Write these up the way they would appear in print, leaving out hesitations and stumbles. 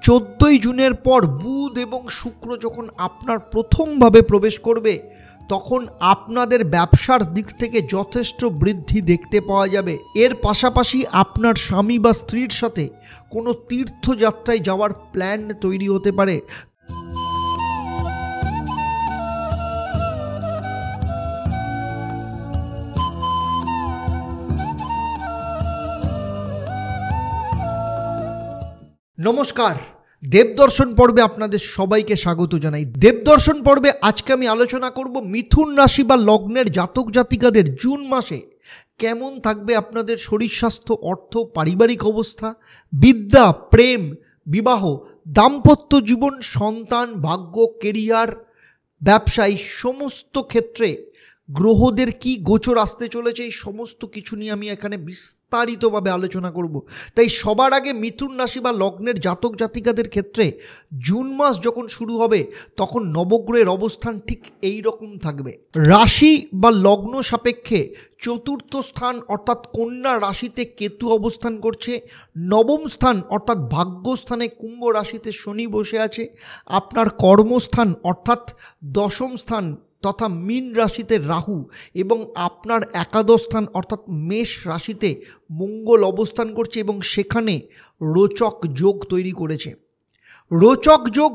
14ই জুনের পর বুধ এবং শুক্র যখন আপনার প্রথমভাবে প্রবেশ করবে, তখন আপনাদের ব্যবসার দিক থেকে যথেষ্ট বৃদ্ধি দেখতে পাওয়া যাবে। এর পাশাপাশি আপনার স্বামী বা স্ত্রীর সাথে কোনো তীর্থযাত্রায় যাওয়ার প্ল্যান তৈরি হতে পারে। নমস্কার, দেবদর্শন পর্বে আপনাদের সবাইকে স্বাগত জানাই। দেবদর্শন পর্বে আজকে আমি আলোচনা করব মিথুন রাশি বা লগ্নের জাতক জাতিকাদের জুন মাসে কেমন থাকবে আপনাদের শরীর স্বাস্থ্য, অর্থ, পারিবারিক অবস্থা, বিদ্যা, প্রেম, বিবাহ, দাম্পত্য জীবন, সন্তান, ভাগ্য, কেরিয়ার, ব্যবসায় সমস্ত ক্ষেত্রে গ্রহদের কি গোচর আসতে চলেছে, এই সমস্ত কিছু নিয়ে আমি এখানে বিস্তারিতভাবে আলোচনা করব। তাই সবার আগে মিথুন রাশি বা লগ্নের জাতক জাতিকাদের ক্ষেত্রে জুন মাস যখন শুরু হবে তখন নবগ্রহের অবস্থান ঠিক এই রকম থাকবে। রাশি বা লগ্ন সাপেক্ষে চতুর্থ স্থান অর্থাৎ কন্যা রাশিতে কেতু অবস্থান করছে, নবম স্থান অর্থাৎ ভাগ্যস্থানে কুম্ভ রাশিতে শনি বসে আছে, আপনার কর্মস্থান অর্থাৎ দশম স্থান তথা মীন রাশিতে রাহু এবং আপনার একাদশ স্থান অর্থাৎ মেষ রাশিতে মঙ্গল অবস্থান করছে এবং সেখানে রোচক যোগ তৈরি করেছে। রোচক যোগ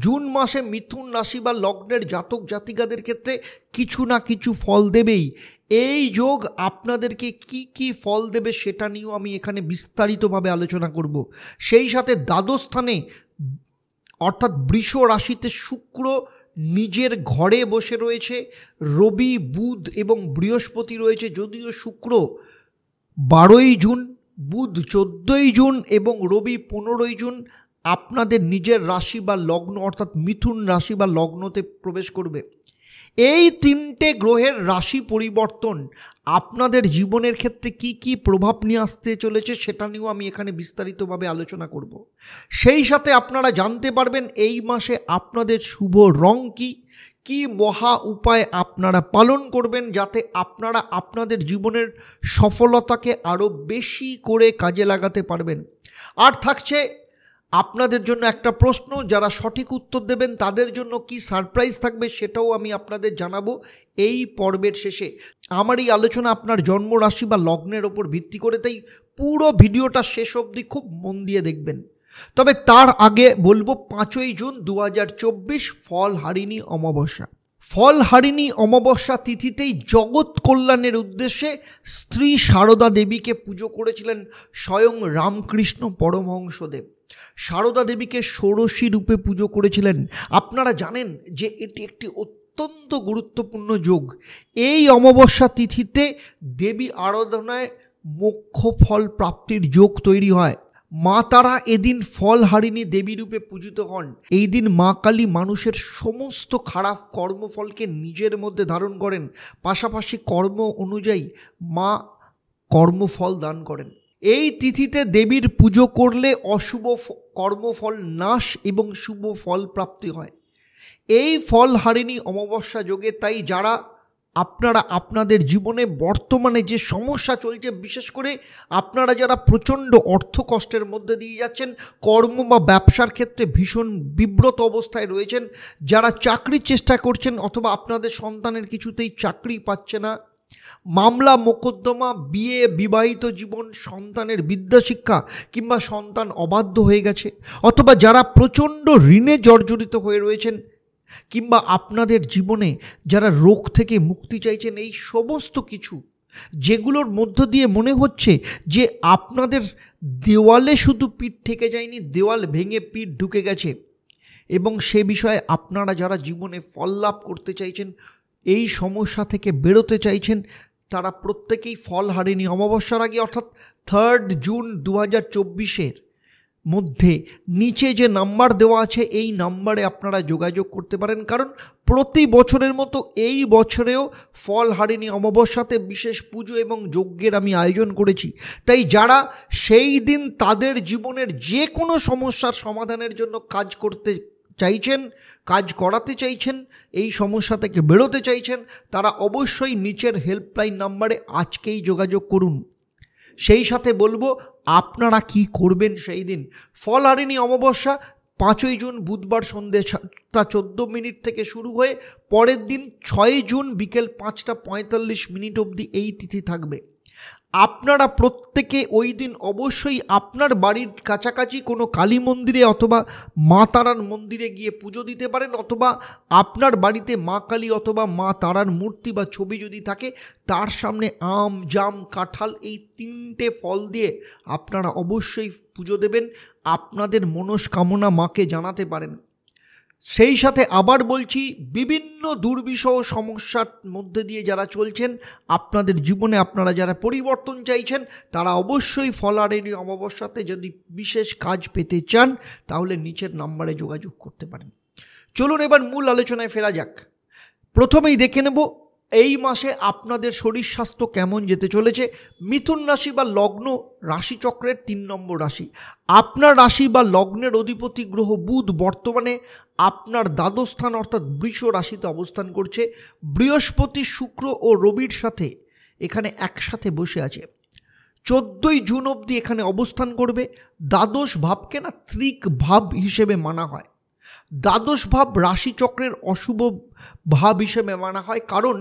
জুন মাসে মিথুন রাশি বা লগ্নের জাতক জাতিকাদের ক্ষেত্রে কিছু না কিছু ফল দেবেই। এই যোগ আপনাদেরকে কি কি ফল দেবে সেটা নিয়েও আমি এখানে বিস্তারিতভাবে আলোচনা করব। সেই সাথে দ্বাদশ স্থানে অর্থাৎ বৃষ রাশিতে শুক্র নিজের ঘরে বসে রয়েছে, রবি, বুধ এবং বৃহস্পতি রয়েছে। যদিও শুক্র 12ই জুন, বুধ 14ই জুন এবং রবি 15ই জুন আপনাদের নিজের রাশি বা লগ্ন অর্থাৎ মিথুন রাশি বা লগ্নতে প্রবেশ করবে। এই তিনটে গ্রহের রাশি পরিবর্তন আপনাদের জীবনের ক্ষেত্রে কি কি প্রভাব নিয়ে আসতে চলেছে সেটা নিয়েও আমি এখানে বিস্তারিতভাবে আলোচনা করব। সেই সাথে আপনারা জানতে পারবেন এই মাসে আপনাদের শুভ রং কি, কি মহা উপায় আপনারা পালন করবেন যাতে আপনারা আপনাদের জীবনের সফলতাকে আরও বেশি করে কাজে লাগাতে পারবেন। আর থাকছে আপনাদের জন্য একটা প্রশ্ন, যারা সঠিক উত্তর দেবেন তাদের জন্য কি সারপ্রাইজ থাকবে সেটাও আমি আপনাদের জানাবো এই পর্বের শেষে। আমার এই আলোচনা আপনার জন্ম রাশি বা লগ্নের ওপর ভিত্তি করে, তাই পুরো ভিডিওটা শেষ অবধি খুব মন দিয়ে দেখবেন। তবে তার আগে বলবো 5ই জুন 2024 ফলহারিণী অমাবস্যা। ফলহারিণী অমাবস্যা তিথিতেই জগৎ কল্যাণের উদ্দেশ্যে স্ত্রী সারদা দেবীকে পুজো করেছিলেন স্বয়ং রামকৃষ্ণ পরমহংসদেব। সারদা দেবীকে ষোড়শী রূপে পুজো করেছিলেন। আপনারা জানেন যে এটি একটি অত্যন্ত গুরুত্বপূর্ণ যোগ। এই অমাবস্যা তিথিতে দেবী আরাধনায় মোক্ষ ফল প্রাপ্তির যোগ তৈরি হয়। মা তারা এদিন ফলহারিণী দেবী রূপে পূজিত হন। এই দিন মা কালী মানুষের সমস্ত খারাপ কর্মফলকে নিজের মধ্যে ধারণ করেন, পাশাপাশি কর্ম অনুযায়ী মা কর্মফল দান করেন। এই তিথিতে দেবীর পুজো করলে অশুভ কর্মফল নাশ এবং শুভ ফল প্রাপ্তি হয়। এই ফলহারিণী অমাবস্যা যোগে তাই যারা আপনারা আপনাদের জীবনে বর্তমানে যে সমস্যা চলছে, বিশেষ করে আপনারা যারা প্রচণ্ড অর্থ কষ্টের মধ্যে দিয়ে যাচ্ছেন, কর্ম বা ব্যবসার ক্ষেত্রে ভীষণ বিব্রত অবস্থায় রয়েছেন, যারা চাকরির চেষ্টা করছেন অথবা আপনাদের সন্তানের কিছুতেই চাকরি পাচ্ছে না, মামলা মোকদ্দমা, বিয়ে, বিবাহিত জীবন, সন্তানের বিদ্যাশিক্ষা কিংবা সন্তান অবাধ্য হয়ে গেছে, অথবা যারা প্রচণ্ড ঋণে জর্জরিত হয়ে রয়েছেন, কিংবা আপনাদের জীবনে যারা রোগ থেকে মুক্তি চাইছেন, এই সমস্ত কিছু যেগুলোর মধ্য দিয়ে মনে হচ্ছে যে আপনাদের দেওয়ালে শুধু পিঠ ঠেকে যায়নি, দেওয়াল ভেঙে পিঠ ঢুকে গেছে, এবং সে বিষয়ে আপনারা যারা জীবনে ফল লাভ করতে চাইছেন, এই সমস্যা থেকে বেরোতে চাইছেন, তারা প্রত্যেকেই ফলহারিণী অমাবস্যার আগে অর্থাৎ 3 জুন 2024 মধ্যে নিচে যে নাম্বার দেওয়া আছে এই নাম্বারে আপনারা যোগাযোগ করতে পারেন। কারণ প্রতি বছরের মতো এই বছরেও ফলহারিণী অমাবস্যাতে বিশেষ পুজো এবং যজ্ঞের আমি আয়োজন করেছি। তাই যারা সেই দিন তাদের জীবনের যে কোনো সমস্যার সমাধানের জন্য কাজ করতে চাইছেন, কাজ করাতে চাইছেন, এই সমস্যা থেকে বেরোতে চাইছেন, তারা অবশ্যই নিচের হেল্পলাইন নাম্বারে আজকেই যোগাযোগ করুন। সেই সাথে বলবো আপনারা কি করবেন সেই দিন। ফলহারিণী অমাবস্যা 5ই জুন বুধবার সন্ধ্যে 7:14 থেকে শুরু হয়ে পরের দিন 6ই জুন বিকেল 5:45 অবধি এই তিথি থাকবে। আপনারা প্রত্যেকে ওই দিন অবশ্যই আপনার বাড়ির কাছাকাছি কোনো কালী মন্দিরে অথবা মা তারার মন্দিরে গিয়ে পুজো দিতে পারেন, অথবা আপনার বাড়িতে মা কালী অথবা মা তারার মূর্তি বা ছবি যদি থাকে তার সামনে আম, জাম, কাঁঠাল এই 3টে ফল দিয়ে আপনারা অবশ্যই পুজো দেবেন, আপনাদের মনস্কামনা মাকে জানাতে পারেন। সেই সাথে আবার বলছি, বিভিন্ন দুর্বিষহ সমস্যার মধ্যে দিয়ে যারা চলছেন, আপনাদের জীবনে আপনারা যারা পরিবর্তন চাইছেন, তারা অবশ্যই ফলহারিণী অমাবস্যাতে যদি বিশেষ কাজ পেতে চান তাহলে নিচের নাম্বারে যোগাযোগ করতে পারেন। চলুন এবার মূল আলোচনায় ফেরা যাক। প্রথমেই দেখে নেব এই মাসে আপনাদের শরীর স্বাস্থ্য কেমন যেতে চলেছে। মিথুন রাশি বা লগ্ন রাশিচক্রের 3 নম্বর রাশি। আপনার রাশি বা লগ্নের অধিপতি গ্রহ বুধ বর্তমানে আপনার দ্বাদশ স্থান অর্থাৎ বৃষ রাশিতে অবস্থান করছে। বৃহস্পতি, শুক্র ও রবির সাথে এখানে একসাথে বসে আছে। 14ই জুন অবধি এখানে অবস্থান করবে। দ্বাদশ ভাবকে না ত্রিক ভাব হিসেবে মানা হয়। দ্বাদশ ভাব রাশিচক্রের অশুভ ভাব হিসেবে মানা হয়, কারণ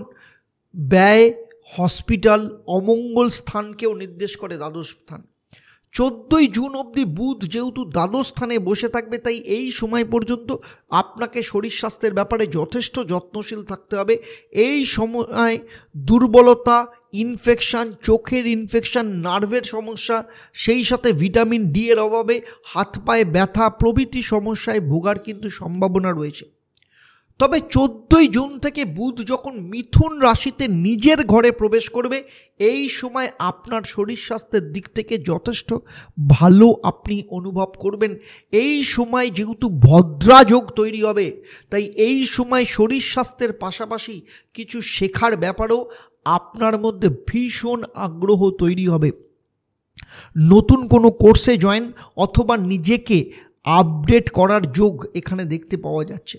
ব্যয়, হসপিটাল, অমঙ্গল স্থানকেও নির্দেশ করে দ্বাদশ স্থান। 14ই জুন অবধি বুধ যেহেতু দ্বাদশ স্থানে বসে থাকবে, তাই এই সময় পর্যন্ত আপনাকে শরীর স্বাস্থ্যের ব্যাপারে যথেষ্ট যত্নশীল থাকতে হবে। এই সময় দুর্বলতা, ইনফেকশান, চোখের ইনফেকশান, নার্ভের সমস্যা, সেই সাথে ভিটামিন ডি এর অভাবে হাত পায়ে ব্যথা প্রভৃতি সমস্যায় ভোগার কিন্তু সম্ভাবনা রয়েছে। তবে 14ই জুন থেকে বুধ যখন মিথুন রাশিতে নিজের ঘরে প্রবেশ করবে, এই সময় আপনার শরীর স্বাস্থ্যের দিক থেকে যথেষ্ট ভালো আপনি অনুভব করবেন। এই সময় যেহেতু ভদ্রাযোগ তৈরি হবে, তাই এই সময় শরীর স্বাস্থ্যের পাশাপাশি কিছু শেখার ব্যাপারেও আপনার মধ্যে ভীষণ আগ্রহ তৈরি হবে। নতুন কোনো কোর্সে জয়েন অথবা নিজেকে আপডেট করার যোগ এখানে দেখতে পাওয়া যাচ্ছে।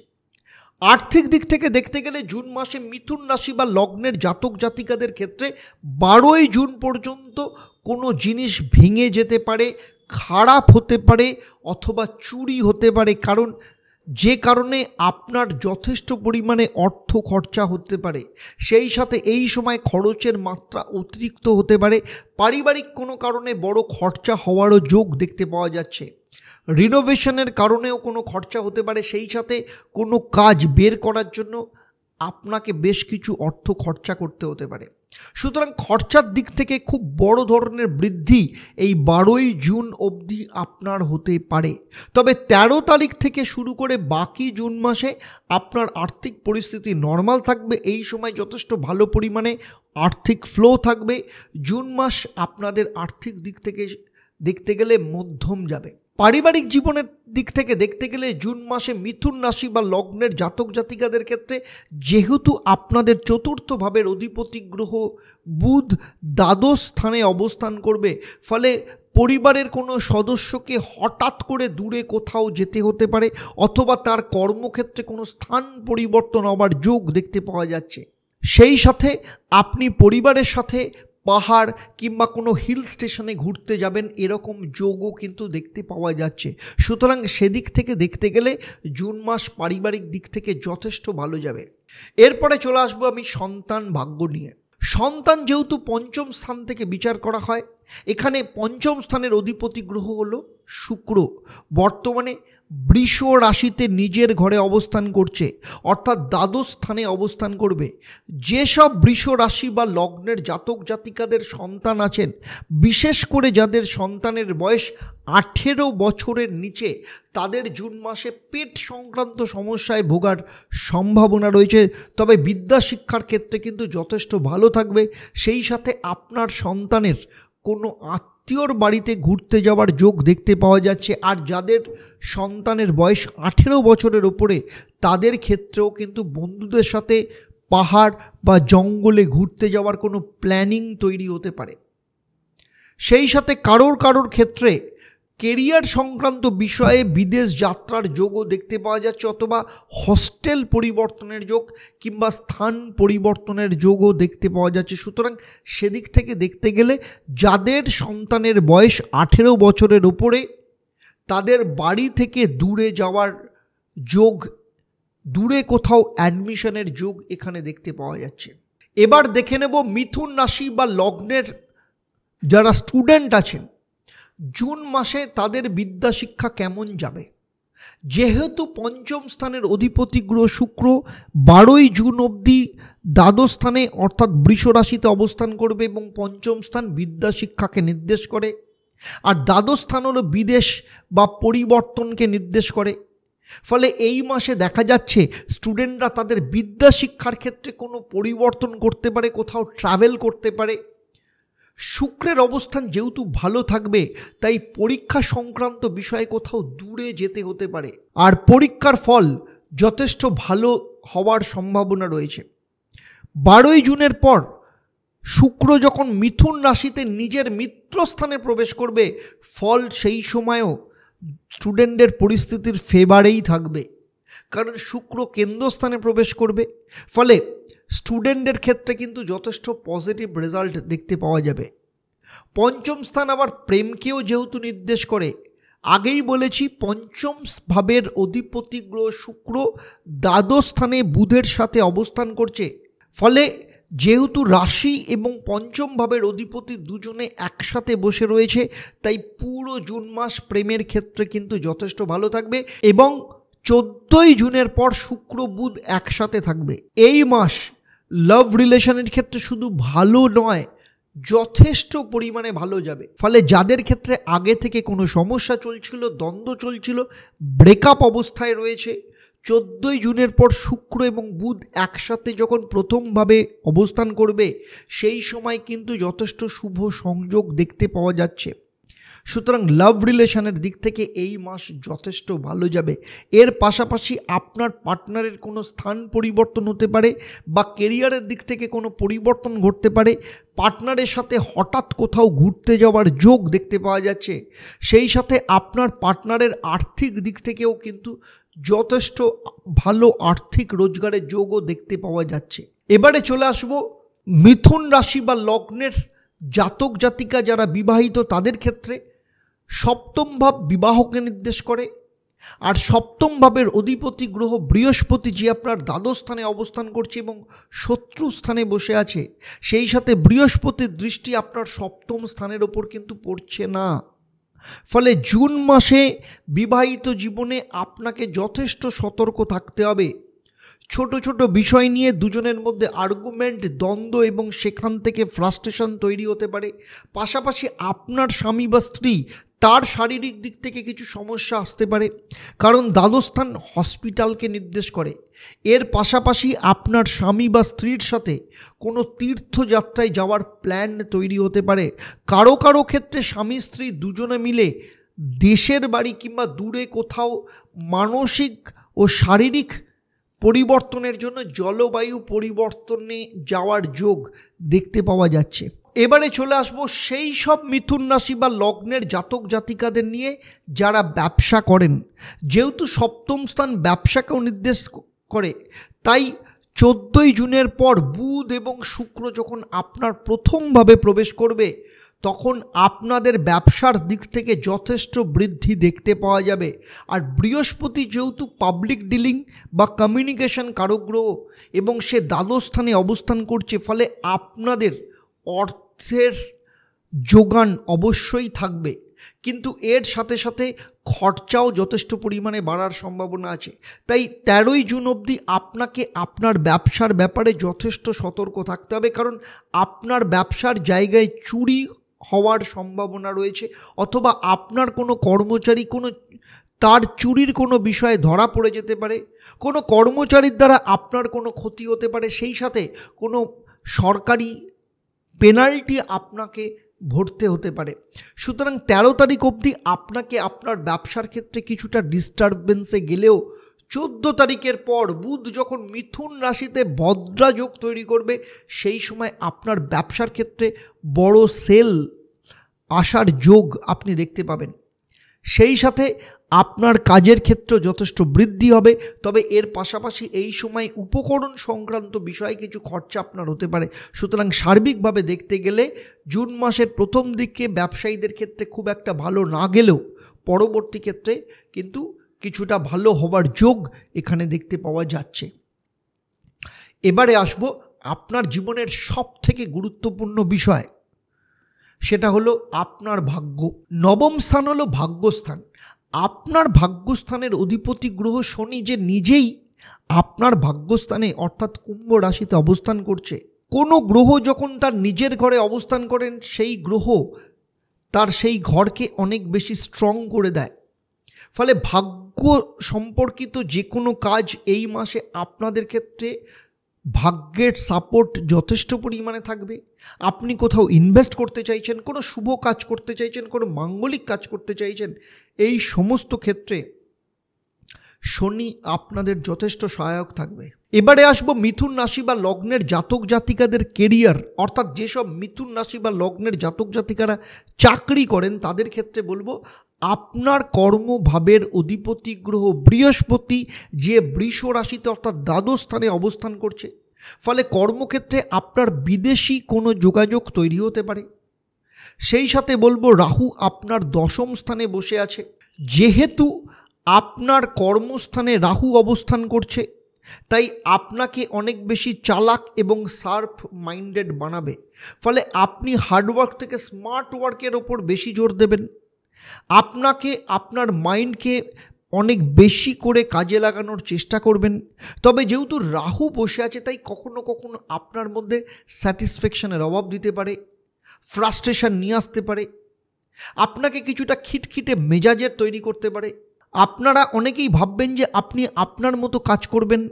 আর্থিক দিক থেকে দেখতে গেলে জুন মাসে মিথুন রাশি বা লগ্নের জাতক জাতিকাদের ক্ষেত্রে 12ই জুন পর্যন্ত কোনো জিনিস ভেঙে যেতে পারে, খারাপ হতে পারে অথবা চুরি হতে পারে, কারণ যে কারণে আপনার যথেষ্ট পরিমাণে অর্থ খরচা হতে পারে। সেই সাথে এই সময় খরচের মাত্রা অতিরিক্ত হতে পারে। পারিবারিক কোনো কারণে বড় খরচা হওয়ারও যোগ দেখতে পাওয়া যাচ্ছে। রিনোভেশনের কারণেও কোনো খরচা হতে পারে। সেই সাথে কোনো কাজ বের করার জন্য আপনাকে বেশ কিছু অর্থ খরচা করতে হতে পারে। সুতরাং খরচার দিক থেকে খুব বড় ধরনের বৃদ্ধি এই 12ই জুন অবধি আপনার হতে পারে। তবে 13 তারিখ থেকে শুরু করে বাকি জুন মাসে আপনার আর্থিক পরিস্থিতি নর্মাল থাকবে। এই সময় যথেষ্ট ভালো পরিমাণে আর্থিক ফ্লো থাকবে। জুন মাস আপনাদের আর্থিক দিক থেকে দেখতে গেলে মধ্যম যাবে। পারিবারিক জীবনের দিক থেকে দেখতে গেলে জুন মাসে মিথুন রাশি বা লগ্নের জাতক জাতিকাদের ক্ষেত্রে যেহেতু আপনাদের চতুর্থ ভাবের অধিপতি গ্রহ বুধ দ্বাদশ স্থানে অবস্থান করবে, ফলে পরিবারের কোনো সদস্যকে হঠাৎ করে দূরে কোথাও যেতে হতে পারে অথবা তার কর্মক্ষেত্রে কোনো স্থান পরিবর্তন হবার যোগ দেখতে পাওয়া যাচ্ছে। সেই সাথে আপনি পরিবারের সাথে পাহাড় কিংবা কোনো হিল স্টেশনে ঘুরতে যাবেন, এরকম যোগও কিন্তু দেখতে পাওয়া যাচ্ছে। সুতরাং সেদিক থেকে দেখতে গেলে জুন মাস পারিবারিক দিক থেকে যথেষ্ট ভালো যাবে। এরপরে চলে আসবো আমি সন্তান ভাগ্য নিয়ে। সন্তান যেহেতু পঞ্চম স্থান থেকে বিচার করা হয়, এখানে পঞ্চম স্থানের অধিপতি গ্রহ হলো শুক্র, বর্তমানে বৃষ রাশিতে নিজের ঘরে অবস্থান করছে, অর্থাৎ দ্বাদশ স্থানে অবস্থান করবে। যেসব বৃষ রাশি বা লগ্নের জাতক জাতিকাদের সন্তান আছেন, বিশেষ করে যাদের সন্তানের বয়স 18 বছরের নিচে, তাদের জুন মাসে পেট সংক্রান্ত সমস্যায় ভোগার সম্ভাবনা রয়েছে। তবে বিদ্যা শিক্ষার ক্ষেত্রে কিন্তু যথেষ্ট ভালো থাকবে। সেই সাথে আপনার সন্তানের কোনো আত্মীয়র বাড়িতে ঘুরতে যাওয়ার যোগ দেখতে পাওয়া যাচ্ছে। আর যাদের সন্তানের বয়স 18 বছরের ওপরে, তাদের ক্ষেত্রেও কিন্তু বন্ধুদের সাথে পাহাড় বা জঙ্গলে ঘুরতে যাওয়ার কোনো প্ল্যানিং তৈরি হতে পারে। সেই সাথে কারোর ক্ষেত্রে কেরিয়ার সংক্রান্ত বিষয়ে বিদেশ যাত্রার যোগও দেখতে পাওয়া যাচ্ছে, অথবা হস্টেল পরিবর্তনের যোগ কিংবা স্থান পরিবর্তনের যোগও দেখতে পাওয়া যাচ্ছে। সুতরাং সেদিক থেকে দেখতে গেলে যাদের সন্তানের বয়স 18 বছরের ওপরে, তাদের বাড়ি থেকে দূরে যাওয়ার যোগ, দূরে কোথাও অ্যাডমিশনের যোগ এখানে দেখতে পাওয়া যাচ্ছে। এবার দেখে নেব মিথুন রাশি বা লগ্নের যারা স্টুডেন্ট আছেন, জুন মাসে তাদের বিদ্যা শিক্ষা কেমন যাবে। যেহেতু পঞ্চম স্থানের অধিপতি গ্রহ শুক্র 12ই জুন অবধি দ্বাদশ স্থানে অর্থাৎ বৃষ রাশিতে অবস্থান করবে এবং পঞ্চম স্থান বিদ্যা শিক্ষাকে নির্দেশ করে, আর দ্বাদশ স্থান হলো বিদেশ বা পরিবর্তনকে নির্দেশ করে। ফলে এই মাসে দেখা যাচ্ছে স্টুডেন্টরা তাদের বিদ্যা শিক্ষার ক্ষেত্রে কোনো পরিবর্তন করতে পারে, কোথাও ট্রাভেল করতে পারে। শুক্রের অবস্থান যেহেতু ভালো থাকবে, তাই পরীক্ষা সংক্রান্ত বিষয়ে কোথাও দূরে যেতে হতে পারে, আর পরীক্ষার ফল যথেষ্ট ভালো হওয়ার সম্ভাবনা রয়েছে। 12ই জুনের পর শুক্র যখন মিথুন রাশিতে নিজের মিত্রস্থানে প্রবেশ করবে, ফল সেই সময়ও স্টুডেন্টদের পরিস্থিতির ফেভারেই থাকবে, কারণ শুক্র কেন্দ্রস্থানে প্রবেশ করবে। ফলে স্টুডেন্টদের ক্ষেত্রে কিন্তু যথেষ্ট পজিটিভ রেজাল্ট দেখতে পাওয়া যাবে। পঞ্চম স্থান আবার প্রেমকেও যেহেতু নির্দেশ করে, আগেই বলেছি পঞ্চম ভাবের অধিপতি গ্রহ শুক্র দ্বাদশ স্থানে বুধের সাথে অবস্থান করছে। ফলে যেহেতু রাশি এবং পঞ্চম ভাবের অধিপতি দুজনে একসাথে বসে রয়েছে, তাই পুরো জুন মাস প্রেমের ক্ষেত্রে কিন্তু যথেষ্ট ভালো থাকবে এবং 14ই জুনের পর শুক্র বুধ একসাথে থাকবে। এই মাস লাভ রিলেশনের ক্ষেত্রে শুধু ভালো নয়, যথেষ্ট পরিমাণে ভালো যাবে। ফলে যাদের ক্ষেত্রে আগে থেকে কোনো সমস্যা চলছিল, দ্বন্দ্ব চলছিল, ব্রেকআপ অবস্থায় রয়েছে, 14ই জুনের পর শুক্র এবং বুধ একসাথে যখন প্রথমভাবে অবস্থান করবে, সেই সময় কিন্তু যথেষ্ট শুভ সংযোগ দেখতে পাওয়া যাচ্ছে। সুতরাং লাভ রিলেশনের দিক থেকে এই মাস যথেষ্ট ভালো যাবে। এর পাশাপাশি আপনার পার্টনারের কোনো স্থান পরিবর্তন হতে পারে বা কেরিয়ারের দিক থেকে কোনো পরিবর্তন ঘটতে পারে। পার্টনারের সাথে হঠাৎ কোথাও ঘুরতে যাওয়ার যোগ দেখতে পাওয়া যাচ্ছে। সেই সাথে আপনার পার্টনারের আর্থিক দিক থেকেও কিন্তু যথেষ্ট ভালো আর্থিক রোজগারের যোগও দেখতে পাওয়া যাচ্ছে। এবারে চলে আসবো মিথুন রাশি বা লগ্নের জাতক জাতিকা যারা বিবাহিত, তাদের ক্ষেত্রে সপ্তম ভাব বিবাহকে নির্দেশ করে, আর সপ্তম ভাবের অধিপতি গ্রহ বৃহস্পতি যে আপনার দ্বাদশ স্থানে অবস্থান করছে এবং শত্রু স্থানে বসে আছে, সেই সাথে বৃহস্পতির দৃষ্টি আপনার সপ্তম স্থানের ওপর কিন্তু পড়ছে না। ফলে জুন মাসে বিবাহিত জীবনে আপনাকে যথেষ্ট সতর্ক থাকতে হবে। ছোট ছোট বিষয় নিয়ে দুজনের মধ্যে আর্গুমেন্ট, দ্বন্দ্ব এবং সেখান থেকে ফ্রাস্ট্রেশন তৈরি হতে পারে। পাশাপাশি আপনার স্বামী বা স্ত্রী, তার শারীরিক দিক থেকে কিছু সমস্যা আসতে পারে, কারণ দ্বাদস্থান হসপিটালকে নির্দেশ করে। এর পাশাপাশি আপনার স্বামী বা স্ত্রীর সাথে কোনো তীর্থযাত্রায় যাওয়ার প্ল্যান তৈরি হতে পারে। কারো কারো ক্ষেত্রে স্বামী স্ত্রী দুজনে মিলে দেশের বাড়ি কিংবা দূরে কোথাও মানসিক ও শারীরিক পরিবর্তনের জন্য জলবায়ু পরিবর্তনে যাওয়ার যোগ দেখতে পাওয়া যাচ্ছে। এবারে চলে আসবো সেই সব মিথুন রাশি বা লগ্নের জাতক জাতিকাদের নিয়ে যারা ব্যবসা করেন। যেহেতু সপ্তম স্থান ব্যবসাকেও নির্দেশ করে, তাই 14ই জুনের পর বুধ এবং শুক্র যখন আপনার প্রথমভাবে প্রবেশ করবে, তখন আপনাদের ব্যবসার দিক থেকে যথেষ্ট বৃদ্ধি দেখতে পাওয়া যাবে। আর বৃহস্পতি যেহেতু পাবলিক ডিলিং বা কমিউনিকেশন কারক গ্রহ এবং সে দ্বাদশ স্থানে অবস্থান করছে, ফলে আপনাদের অর্থের যোগান অবশ্যই থাকবে, কিন্তু এর সাথে সাথে খরচাও যথেষ্ট পরিমাণে বাড়ার সম্ভাবনা আছে। তাই 13ই জুন অবধি আপনাকে আপনার ব্যবসার ব্যাপারে যথেষ্ট সতর্ক থাকতে হবে, কারণ আপনার ব্যবসার জায়গায় চুরি হওয়ার সম্ভাবনা রয়েছে, অথবা আপনার কোনো কর্মচারী তার চুরির কোনো বিষয়ে ধরা পড়ে যেতে পারে, কোনো কর্মচারীর দ্বারা আপনার কোনো ক্ষতি হতে পারে, সেই সাথে কোনো সরকারি পেনাল্টি আপনাকে ভরতে হতে পারে। সুতরাং 13 তারিখ অবধি আপনাকে আপনার ব্যবসার ক্ষেত্রে কিছুটা ডিস্টারবেন্সে গেলেও 14 তারিখের পর বুধ যখন মিথুন রাশিতে ভদ্রা যোগ তৈরি করবে, সেই সময় আপনার ব্যবসার ক্ষেত্রে বড় সেল আসার যোগ আপনি দেখতে পাবেন। সেই সাথে আপনার কাজের ক্ষেত্রে যথেষ্ট বৃদ্ধি হবে। তবে এর পাশাপাশি এই সময় উপকরণ সংক্রান্ত বিষয়ে কিছু খরচা আপনার হতে পারে। সুতরাং সার্বিকভাবে দেখতে গেলে জুন মাসের প্রথম দিকে ব্যবসায়ীদের ক্ষেত্রে খুব একটা ভালো না গেলেও পরবর্তী ক্ষেত্রে কিন্তু কিছুটা ভালো হবার যোগ এখানে দেখতে পাওয়া যাচ্ছে। এবারে আসবো আপনার জীবনের সবথেকে গুরুত্বপূর্ণ বিষয়, সেটা হলো আপনার ভাগ্য। নবম স্থান হলো ভাগ্যস্থান। আপনার ভাগ্যস্থানের অধিপতি গ্রহ শনি যে নিজেই আপনার ভাগ্যস্থানে অর্থাৎ কুম্ভ রাশিতে অবস্থান করছে। কোনো গ্রহ যখন তার নিজের ঘরে অবস্থান করেন, সেই গ্রহ তার সেই ঘরকে অনেক বেশি স্ট্রং করে দেয়। ফলে ভাগ্য সম্পর্কিত যে কোনো কাজ এই মাসে আপনাদের ক্ষেত্রে ভাগ্যের সাপোর্ট যথেষ্ট পরিমাণে থাকবে। আপনি কোথাও ইনভেস্ট করতে চাইছেন, কোনো শুভ কাজ করতে চাইছেন, কোনো মাঙ্গলিক কাজ করতে চাইছেন, এই সমস্ত ক্ষেত্রে শনি আপনাদের যথেষ্ট সহায়ক থাকবে। এবারে আসবো মিথুন রাশি বা লগ্নের জাতক জাতিকাদের কেরিয়ার, অর্থাৎ যেসব মিথুন রাশি বা লগ্নের জাতক জাতিকারা চাকরি করেন তাদের ক্ষেত্রে বলবো আপনার কর্মভাবের অধিপতি গ্রহ বৃহস্পতি যে বৃষ রাশিতে অর্থাৎ দ্বাদশ স্থানে অবস্থান করছে, ফলে কর্মক্ষেত্রে আপনার বিদেশি কোনো যোগাযোগ তৈরি হতে পারে। সেই সাথে বলবো রাহু আপনার দশম স্থানে বসে আছে। যেহেতু আপনার কর্মস্থানে রাহু অবস্থান করছে, তাই আপনাকে অনেক বেশি চালাক এবং শার্প মাইন্ডেড বানাবে। ফলে আপনি হার্ডওয়ার্ক থেকে স্মার্ট ওয়ার্কের ওপর বেশি জোর দেবেন। আপনাকে আপনার মাইন্ডকে অনেক বেশি করে কাজে লাগানোর চেষ্টা করবেন। তবে যেহেতু রাহু বসে আছে, তাই কখনো কখনো আপনার মধ্যে স্যাটিসফ্যাকশনের অভাব দিতে পারে, ফ্রাস্ট্রেশন নিয়ে আসতে পারে, আপনাকে কিছুটা খিটখিটে মেজাজের তৈরি করতে পারে। আপনারা অনেকেই ভাববেন যে আপনি আপনার মতো কাজ করবেন,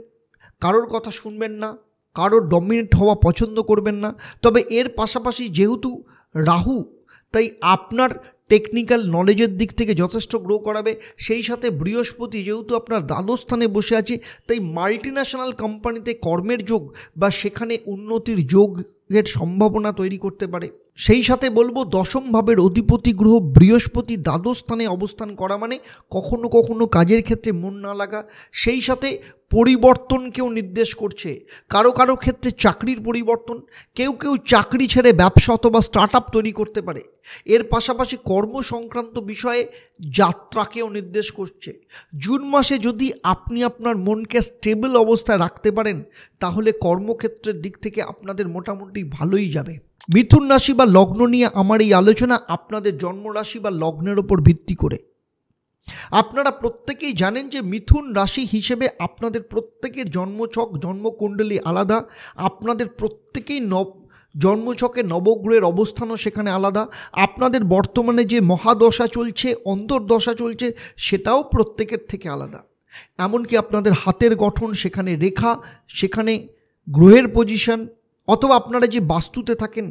কারোর কথা শুনবেন না, কারোর ডমিনেট হওয়া পছন্দ করবেন না। তবে এর পাশাপাশি যেহেতু রাহু, তাই আপনার টেকনিক্যাল নলেজের দিক থেকে যথেষ্ট গ্রো করাবে। সেই সাথে বৃহস্পতি যেহেতু আপনার দ্বাদশ স্থানে বসে আছে, তাই মাল্টিন্যাশনাল কোম্পানিতে কর্মের যোগ বা সেখানে উন্নতির যোগের সম্ভাবনা তৈরি করতে পারে। সেই সাথে বলবো দশম ভাবের অধিপতি গ্রহ বৃহস্পতি দ্বাদশ স্থানে অবস্থান করা মানে কখনো কখনো কাজের ক্ষেত্রে মন না লাগা, সেই সাথে পরিবর্তনকেও নির্দেশ করছে। কারো কারো ক্ষেত্রে চাকরির পরিবর্তন, কেউ কেউ চাকরি ছেড়ে ব্যবসা অথবা স্টার্ট আপ তৈরি করতে পারে। এর পাশাপাশি কর্ম সংক্রান্ত বিষয়ে যাত্রাকেও নির্দেশ করছে। জুন মাসে যদি আপনি আপনার মনকে স্টেবল অবস্থায় রাখতে পারেন, তাহলে কর্মক্ষেত্রের দিক থেকে আপনাদের মোটামুটি ভালোই যাবে। মিথুন রাশি বা লগ্ন নিয়ে আমার এই আলোচনা আপনাদের জন্মরাশি বা লগ্নের ওপর ভিত্তি করে। আপনারা প্রত্যেকেই জানেন যে মিথুন রাশি হিসেবে আপনাদের প্রত্যেকের জন্মছক জন্মকুণ্ডলী আলাদা। আপনাদের প্রত্যেকেই জন্মছকে নবগ্রহের অবস্থানও সেখানে আলাদা। আপনাদের বর্তমানে যে মহাদশা চলছে, অন্তর্দশা চলছে, সেটাও প্রত্যেকের থেকে আলাদা। এমনকি আপনাদের হাতের গঠন, সেখানে রেখা, সেখানে গ্রহের পজিশন, অথবা আপনারা যে বাস্তুতে থাকেন,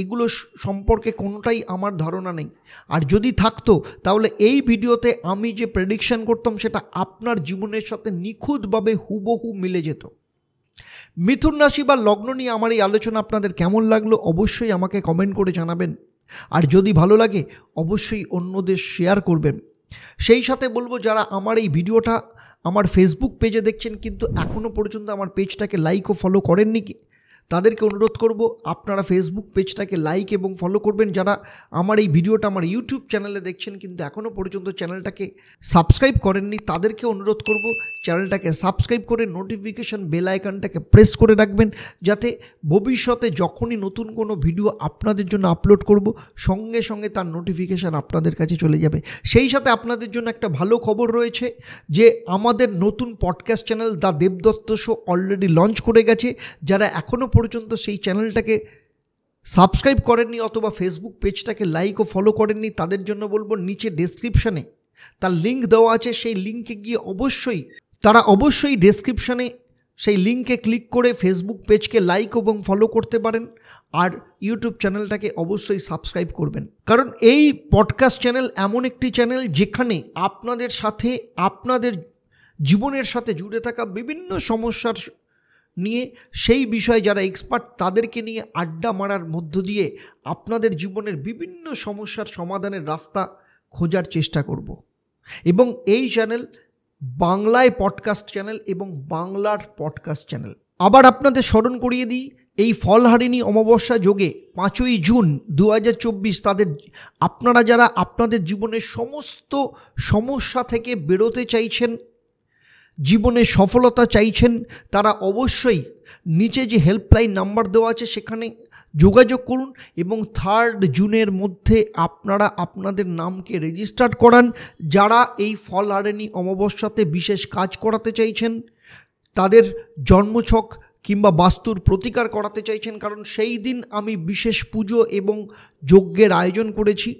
এগুলো সম্পর্কে কোনোটাই আমার ধারণা নেই। আর যদি থাকতো তাহলে এই ভিডিওতে আমি যে প্রেডিকশন করতাম সেটা আপনার জীবনের সাথে নিখুঁতভাবে হুবহু মিলে যেত। মিথুন রাশি বা লগ্ন নিয়ে আমার এই আলোচনা আপনাদের কেমন লাগলো অবশ্যই আমাকে কমেন্ট করে জানাবেন। আর যদি ভালো লাগে অবশ্যই অন্যদের শেয়ার করবেন। সেই সাথে বলবো, যারা আমার এই ভিডিওটা আমার ফেসবুক পেজে দেখছেন কিন্তু এখনও পর্যন্ত আমার পেজটাকে লাইক ও ফলো করেননি, তাদেরকে অনুরোধ করব আপনারা ফেসবুক পেজটাকে লাইক এবং ফলো করবেন। যারা আমার এই ভিডিওটা আমার ইউটিউব চ্যানেলে দেখছেন কিন্তু এখনও পর্যন্ত চ্যানেলটাকে সাবস্ক্রাইব করেননি, তাদেরকে অনুরোধ করব চ্যানেলটাকে সাবস্ক্রাইব করে নোটিফিকেশান বেল আইকনটাকে প্রেস করে রাখবেন, যাতে ভবিষ্যতে যখনই নতুন কোনো ভিডিও আপনাদের জন্য আপলোড করব সঙ্গে সঙ্গে তার নোটিফিকেশান আপনাদের কাছে চলে যাবে। সেই সাথে আপনাদের জন্য একটা ভালো খবর রয়েছে যে আমাদের নতুন podcast channel the Debdutta show already launch করে গেছে। যারা এখনও পর্যন্ত সেই চ্যানেলটাকে সাবস্ক্রাইব করেননি অথবা ফেসবুক পেজটাকে লাইক ও ফলো করেননি, তাদের জন্য বলবো নিচে ডেসক্রিপশানে তার লিঙ্ক দেওয়া আছে, সেই লিঙ্কে গিয়ে অবশ্যই ডেসক্রিপশানে সেই লিঙ্কে ক্লিক করে ফেসবুক পেজকে লাইক এবং ফলো করতে পারেন। আর ইউটিউব চ্যানেলটাকে অবশ্যই সাবস্ক্রাইব করবেন, কারণ এই পডকাস্ট চ্যানেল এমন একটি চ্যানেল যেখানে আপনাদের সাথে আপনাদের জীবনের সাথে জুড়ে থাকা বিভিন্ন সমস্যার নিয়ে, সেই বিষয়ে যারা এক্সপার্ট তাদেরকে নিয়ে আড্ডা মারার মধ্য দিয়ে আপনাদের জীবনের বিভিন্ন সমস্যার সমাধানের রাস্তা খোঁজার চেষ্টা করব। এবং এই চ্যানেল বাংলায় পডকাস্ট চ্যানেল এবং বাংলার পডকাস্ট চ্যানেল। আবার আপনাদের স্মরণ করিয়ে দিই, এই ফলহারিণী অমাবস্যা যোগে 5ই জুন 2024 আপনারা যারা আপনাদের জীবনের সমস্ত সমস্যা থেকে বেরোতে চাইছেন, জীবনে সফলতা চাইছেন, তারা অবশ্যই নিচে যে হেল্পলাইন নাম্বার দেওয়া আছে সেখানে যোগাযোগ করুন এবং 3 জুনের মধ্যে আপনারা আপনাদের নামকে রেজিস্টার করান। যারা এই ফলহারিণী অমাবস্যাতে বিশেষ কাজ করাতে চাইছেন, তাদের জন্মছক কিংবা বাস্তুর প্রতিকার করাতে চাইছেন, কারণ সেই দিন আমি বিশেষ পুজো এবং যজ্ঞের আয়োজন করেছি।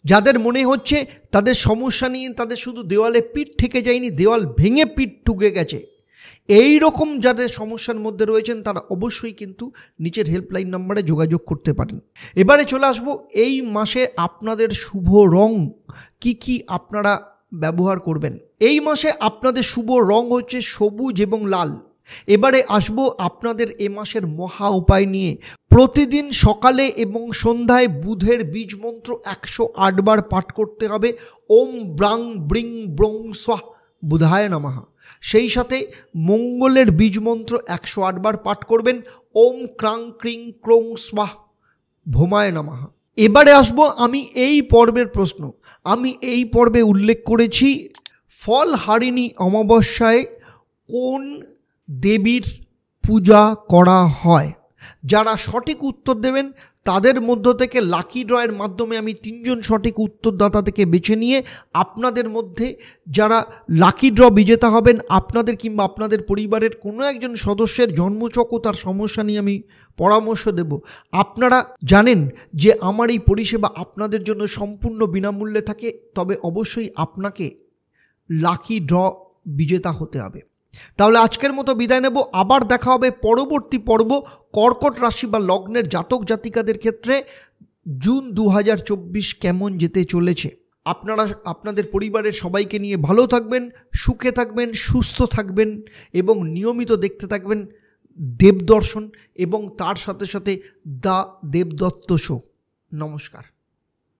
যাদের মনে হচ্ছে তাদের সমস্যা নিয়ে তাদের শুধু দেওয়ালে পিঠ ঠেকে যায়নি, দেওয়াল ভেঙে পিঠ ঠুকে গেছে, এই রকম যাদের সমস্যার মধ্যে রয়েছেন তারা অবশ্যই কিন্তু নিচের হেল্পলাইন নাম্বারে যোগাযোগ করতে পারেন। এবারে চলে আসবো এই মাসে আপনাদের শুভ রং কি আপনারা ব্যবহার করবেন। এই মাসে আপনাদের শুভ রং হচ্ছে সবুজ এবং লাল। এবারে আসবো আপনাদের এ মাসের মহা উপায় নিয়ে। প্রতিদিন সকালে এবং সন্ধ্যায় বুধের বীজ মন্ত্র 108 বার পাঠ করতে হবে। ওম ব্রাং ব্রিং ব্রং স্বাহ বুধায় নমঃ। সেই সাথে মঙ্গলের বীজ মন্ত্র 108 বার পাঠ করবেন। ওম ক্রাং ক্রিং ক্রং স্বাহ ভৌমায় নমঃ। এবারে আসবো আমি এই পর্বের প্রশ্ন। আমি এই পর্বে উল্লেখ করেছি ফলহারিণী অমাবস্যায় কোন দেবীর পূজা করা হয়। যারা সঠিক উত্তর দেবেন তাদের মধ্য থেকে লাকি ড্রয়ের মাধ্যমে আমি 3 জন সঠিক উত্তরদাতা থেকে বেছে নিয়ে আপনাদের মধ্যে যারা লাকি ড্র বিজেতা হবেন, আপনাদের কিংবা আপনাদের পরিবারের কোনো একজন সদস্যের জন্মছক ও তার সমস্যা নিয়ে আমি পরামর্শ দেব। আপনারা জানেন যে আমার এই পরিষেবা আপনাদের জন্য সম্পূর্ণ বিনামূল্যে থাকে, তবে অবশ্যই আপনাকে লাকি ড্র বিজেতা হতে হবে। তাহলে আজকের মতো বিদায় নেব। আবার দেখা হবে পরবর্তী পর্ব কর্কট রাশি বা লগ্নের জাতক জাতিকাদের ক্ষেত্রে জুন 2024 কেমন যেতে চলেছে। আপনারা আপনাদের পরিবারের সবাইকে নিয়ে ভালো থাকবেন, সুখে থাকবেন, সুস্থ থাকবেন এবং নিয়মিত দেখতে থাকবেন দেবদর্শন এবং তার সাথে সাথে দ্য দেবদত্ত শো। নমস্কার।